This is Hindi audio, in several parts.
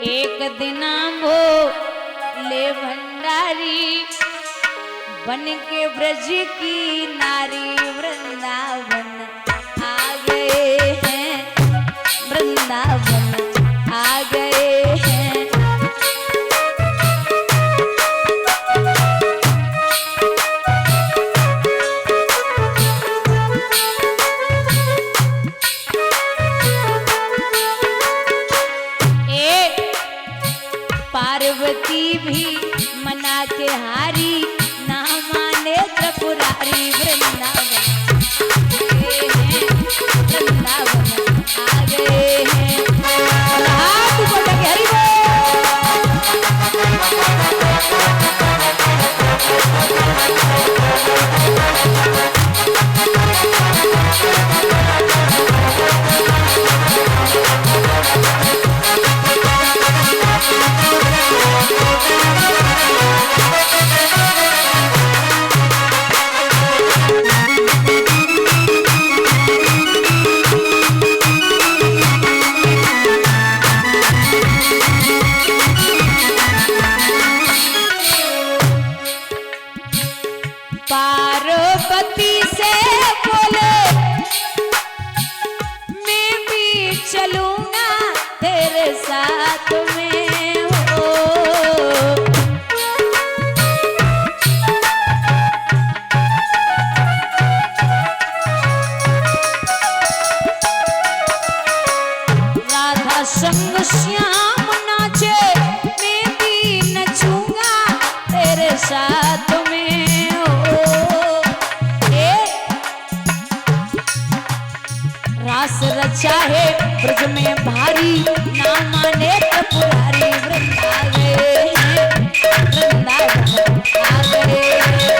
एक दिन वो ले भंडारी बन के ब्रज की नारी वृंदावन आ गए हैं, वृंदावन आ गए हैं। पार्वती भी मना के हारी ना माने त्रिपुरारी वृंदावन आ गए हैं। हाथ ऊपर करके हरि पार्वती से बोले मैं भी चलूंगा तेरे साथ में हो। राधा संग श्याम नाचे मैं भी नचूंगा तेरे साथ में। रास रचा है ब्रज में भारी ना माने त्रिपुरारी वृंदा गए हैं, वृंदावन आ गए हैं।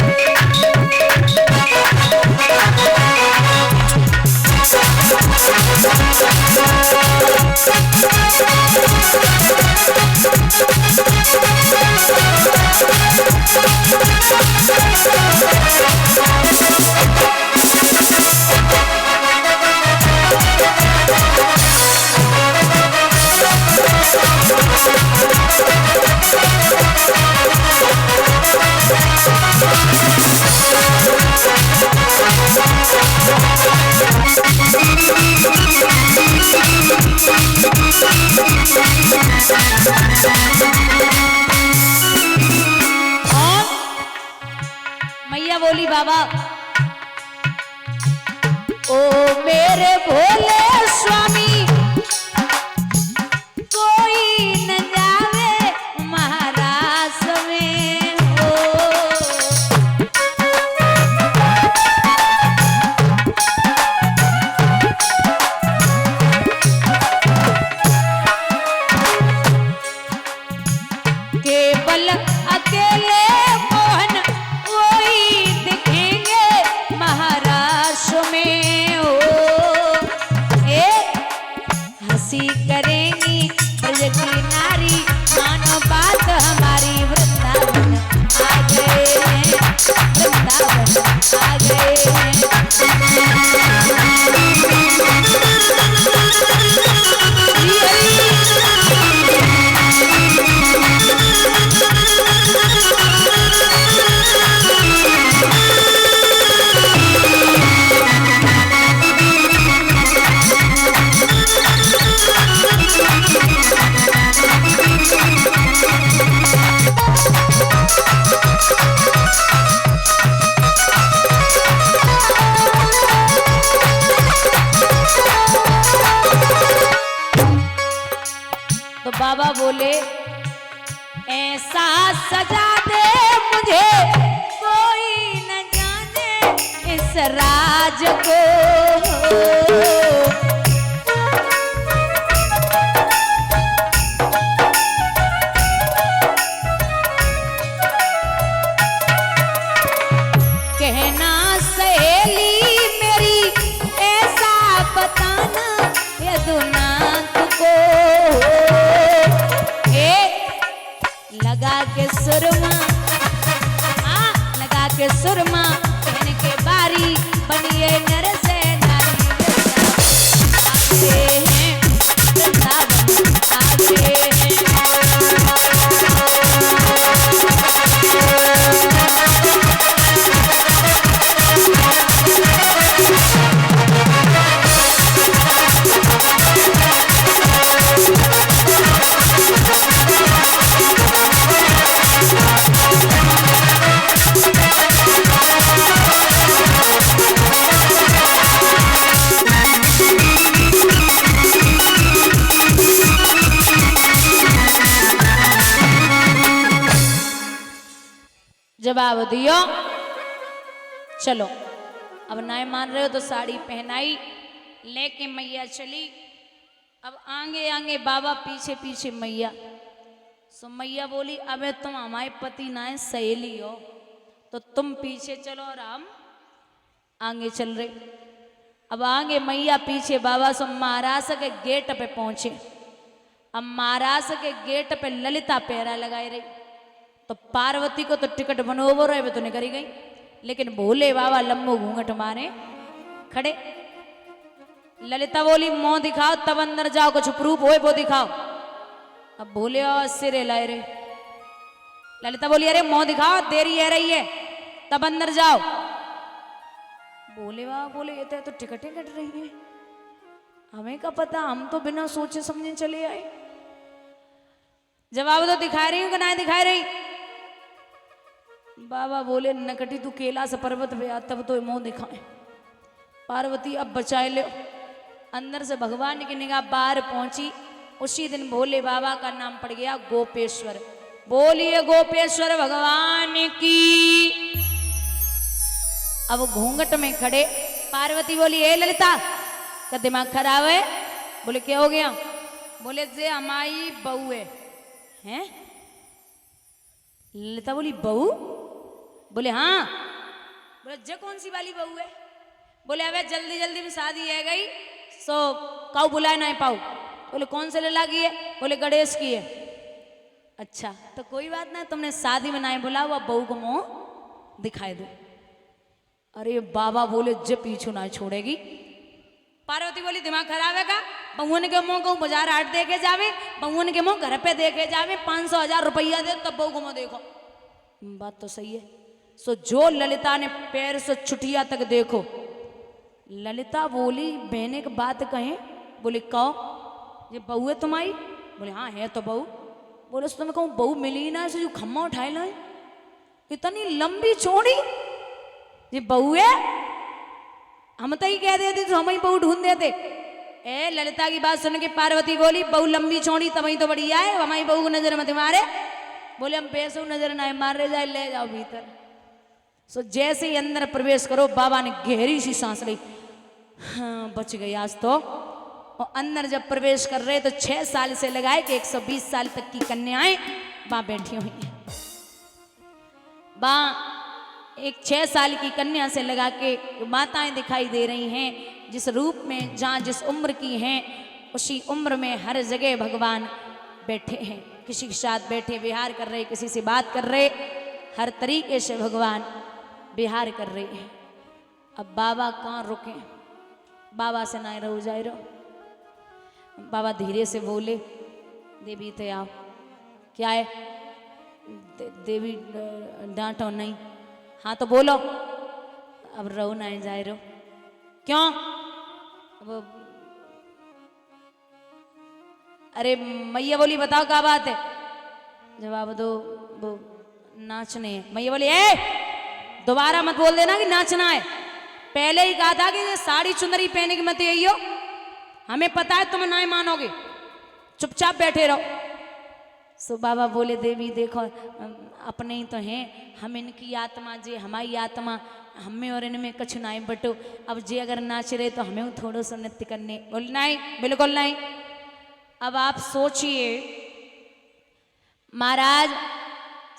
मैया बोली बाबा ओ मेरे भोले स्वामी कोई न जावे महाराज में हो। केवल अकेले मोहन वही दिखेंगे महाराष्ट्र में हो। हंसी करेंगी ब्रज की नारी मानो बात हमारी वृंदावन आ गए हैं, वृंदावन आ गए हैं। तो बाबा बोले ऐसा सजा दे मुझे कोई न जाने इस राज को। कहना सहेली मेरी ऐसा बताना यदुनाथ को। लगा के सुरमा लगा के सुरमा पहन के बारी बनिए नर से नारी वृंदावन आ गए हैं, वृंदावन आ गए हैं। जवाब दियो। चलो अब नहीं मान रहे हो तो साड़ी पहनाई, लेके मैया चली। अब आगे आगे बाबा, पीछे पीछे मैया। सो मैया बोली अबे तुम हमारे पति ना है, सहेली हो, तो तुम पीछे चलो और हम आगे चल रहे। अब आगे मैया, पीछे बाबा। सो महाराज के गेट पे पहुंचे। अब महाराज के गेट पे ललिता पहरा लगाई रही, तो पार्वती को तो टिकट बनोबो रहे तो निकली गई, लेकिन भोले बाबा लंबो घूंघट मारे खड़े। ललिता बोली मुंह दिखाओ तब अंदर जाओ, कुछ प्रूफ होए वो दिखाओ। अब भोले बाबा सिरे लाए रे। ललिता बोली अरे मुंह दिखाओ, देरी है रही है, तब अंदर जाओ। भोले बाबा बोले ये तो टिकटें कट रही है, हमें क्या पता, हम तो बिना सोचे समझे चले आए। जवाब तो दिखा रही हूं कि नहीं दिखा रही। बाबा बोले नकटी तू केला से पर्वत पे आ तब तो मुंह दिखाए। पार्वती अब बचाए ले। अंदर से भगवान की निगाह बाहर पहुंची। उसी दिन भोले बाबा का नाम पड़ गया गोपेश्वर। बोलिए गोपेश्वर भगवान की। अब घूंघट में खड़े पार्वती बोली ए ललिता, का दिमाग खराब है? बोले क्या हो गया? बोले जे हमारी बहू है। हैं? ललिता बोली बहू? बोले हाँ। बोले जे कौन सी वाली बहू है? बोले अबे जल्दी जल्दी में शादी है गई, सो काऊ बुलाए ना पाऊ। बोले कौन से लला की है? बोले गणेश की है। अच्छा तो कोई बात ना, तुमने शादी में ना बुला, वह बहू को मुंह दिखाई दो। अरे बाबा बोले जे पीछू ना छोड़ेगी। पार्वती बोली दिमाग खराब है का? बहुन के मुंह को बाजार हाट देके जावे, बहुन के मुंह घर पे देखे जावे, 500,000 रुपया दे तब बहू को मुंह देखो। बात तो सही है। सो जो ललिता ने पैर से छुटिया तक देखो। ललिता बोली बहने की बात कहें? बोले कहो ये बहू है तुम्हारी? बोले हाँ है तो बहू। बोले तो तुम्हें कहूँ बहू मिली ना, ऐसे जो खम्मा उठाए लाए, इतनी लंबी चौड़ी, ये बहू है? हम तो ही कह देते तो हम ही बहू ढूंढ देते। ए ललिता की बात सुन के पार्वती बोली बहू लंबी चौड़ी तब ही तो बढ़िया है, हमारी बहू को नजर मत मारे। बोले हम पैसों नजर ना मार रहे, जाए ले जाओ भीतर। सो जैसे ही अंदर प्रवेश करो बाबा ने गहरी सी सांस ली। हाँ बच गई आज तो। और अंदर जब प्रवेश कर रहे तो 6 साल से लगाए कि 120 साल तक की कन्याएं वहां बैठी हुई हैं। वहां एक 6 साल की कन्या से लगा के माताएं दिखाई दे रही हैं, जिस रूप में जहाँ जिस उम्र की हैं उसी उम्र में हर जगह भगवान बैठे हैं। किसी के साथ बैठे विहार कर रहे, किसी से बात कर रहे, हर तरीके से भगवान विहार कर रहे हैं। अब बाबा कहाँ रुके? बाबा से ना रहो जाए रहो। बाबा धीरे से बोले देवी थे आप। क्या है? देवी डांटो नहीं। हाँ तो बोलो। अब रहो ना जाए रहो। क्यों? अब अरे मैया बोली बताओ क्या बात है? जवाब दो। वो नाचने। मैया बोली ए दोबारा मत बोल देना कि नाचना है। पहले ही कहा था कि साड़ी चुनरी पहने की मत यही हो, हमें पता है तुम ना मानोगे, चुपचाप बैठे रहो। सो बाबा बोले देवी देखो अपने ही तो हैं, हम इनकी आत्मा जे हमारी आत्मा, हमें और इनमें कुछ ना बटो। अब जे अगर नाच रहे तो हमें थोड़ा सा नृत्य करने। बोले नहीं बिल्कुल नहीं। अब आप सोचिए महाराज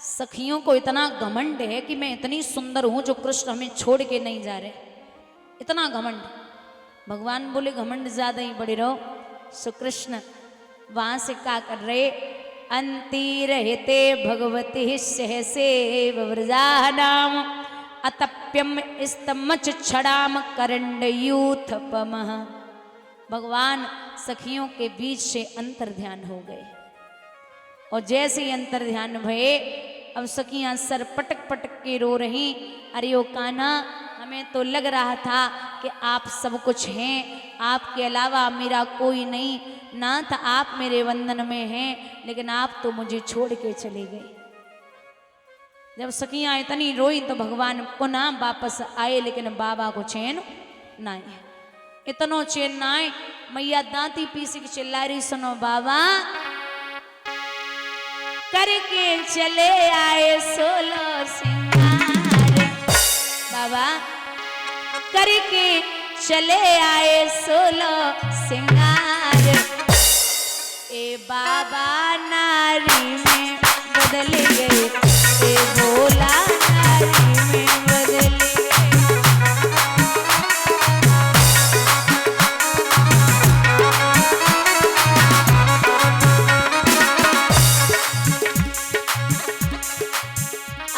सखियों को इतना घमंड है कि मैं इतनी सुंदर हूं जो कृष्ण हमें छोड़ के नहीं जा रहे, इतना घमंड। भगवान बोले घमंड ज्यादा ही बड़े रहो। सो कृष्ण वहां से क्या कर रहे? अंती रहते भगवती सहसे व्रजानाम अतप्यम स्तमच छड़ाम करंड यूथ पमः। भगवान सखियों के बीच से अंतर ध्यान हो गए, और जैसे ही अंतर ध्यान भये अब सखियां सर पटक पटक के रो रही। अरे ओ कान्हा हमें तो लग रहा था कि आप सब कुछ हैं, आपके अलावा मेरा कोई नहीं, नाथ आप मेरे वंदन में हैं, लेकिन आप तो मुझे छोड़ के चले गए। जब सखियां इतनी रोई तो भगवान पुनः वापस आए, लेकिन बाबा को चैन ना आए। इतनो चैन ना आए, मैया दांती पीसी के चिल्ला रही सुनो बाबा करके चले आए 16 सिंगार। बाबा करके चले आए 16 सिंगार। ए बाबा नारी में बदल गए, ए भोला नारी में बदल गए।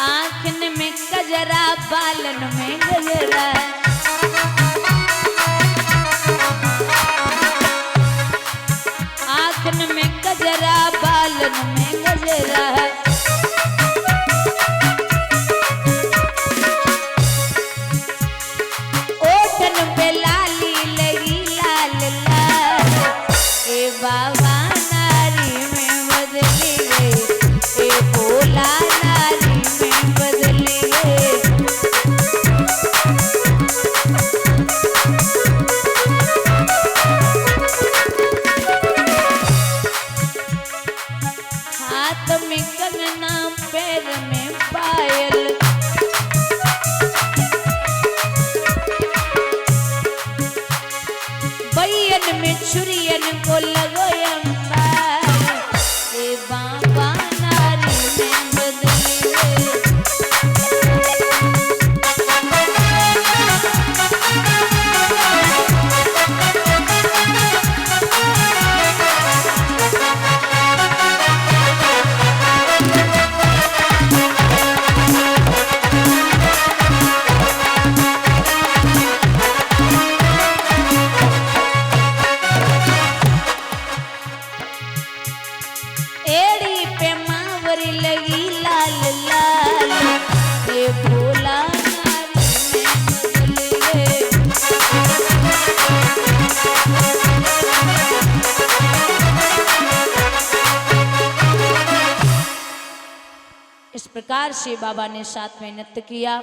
आँखन में गजरा, बालन में गजरा, आँखन में गजरा, बालन में गजरा। ओठन पे लाली लगी लाल लाल। ए बाबा नारी में बदली गई, ए भोला नारी में बदली गई। हाथ में कंगना, पैर में पायल, बैयन में छुरियन को लगो अंबार। ए बाबा नारी में बदली गई। एड़ी पे मावरी लगी लाल लाल। ये भोला नारी में बदल गए। इस प्रकार से बाबा ने साथ में नृत्य किया।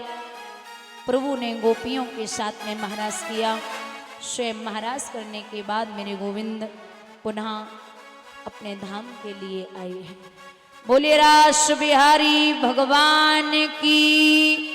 प्रभु ने गोपियों के साथ में महाराज किया। स्वयं महाराज करने के बाद मेरे गोविंद पुनः अपने धाम के लिए आए हैं। बोले रास बिहारी भगवान की।